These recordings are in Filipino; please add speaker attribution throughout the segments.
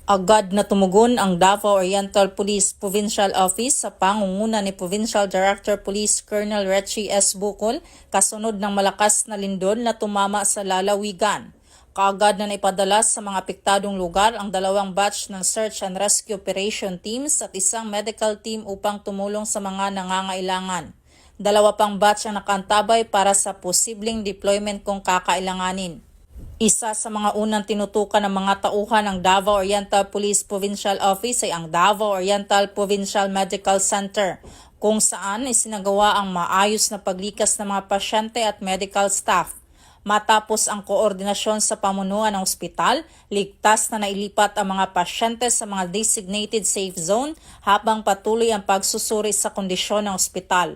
Speaker 1: Agad na tumugon ang Davao Oriental Police Provincial Office sa pangunguna ni Provincial Director Police Colonel Retchie S. Bukol kasunod ng malakas na lindol na tumama sa lalawigan. Kaagad na naipadala sa mga apektadong lugar ang 2 batch ng Search and Rescue Operation Teams at isang medical team upang tumulong sa mga nangangailangan. 2 pang batch ang nakaantabay para sa posibleng deployment kung kakailanganin. Isa sa mga unang tinutukan ng mga tauhan ng Davao Oriental Police Provincial Office ay ang Davao Oriental Provincial Medical Center, kung saan isinagawa ang maayos na paglikas ng mga pasyente at medical staff. Matapos ang koordinasyon sa pamunuan ng ospital, ligtas na nailipat ang mga pasyente sa mga designated safe zone habang patuloy ang pagsusuri sa kondisyon ng ospital.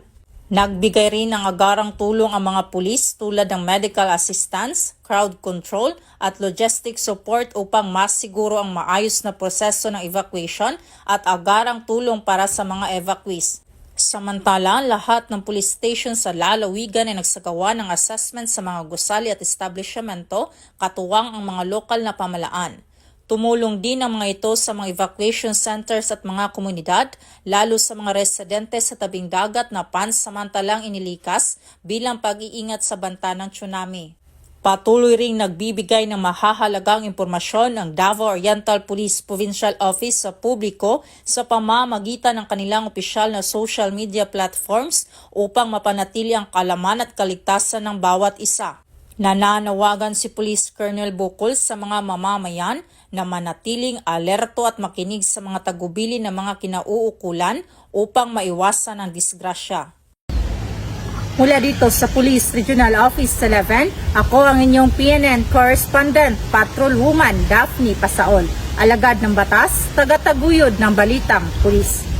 Speaker 1: Nagbigay rin ng agarang tulong ang mga pulis tulad ng medical assistance, crowd control at logistic support upang mas siguro ang maayos na proseso ng evacuation at agarang tulong para sa mga evacuees. Samantala, lahat ng police station sa lalawigan ay nagsagawa ng assessment sa mga gusali at establishmento, katuwang ang mga lokal na pamalaan. Tumulong din ang mga ito sa mga evacuation centers at mga komunidad, lalo sa mga residente sa tabing dagat na pansamantalang inilikas bilang pag-iingat sa banta ng tsunami. Patuloy ring nagbibigay ng mahahalagang impormasyon ang Davao Oriental Police Provincial Office sa publiko sa pamamagitan ng kanilang opisyal na social media platforms upang mapanatili ang kaalaman at kaligtasan ng bawat isa. Nananawagan si Police Colonel Bukol sa mga mamamayan na manatiling alerto at makinig sa mga tagubili ng mga kinauukulan upang maiwasan ang disgrasya.
Speaker 2: Mula dito sa Police Regional Office 11, ako ang inyong PNN Correspondent, Patrolwoman Daphne Pasaol, alagad ng batas, tagataguyod ng balitang pulis.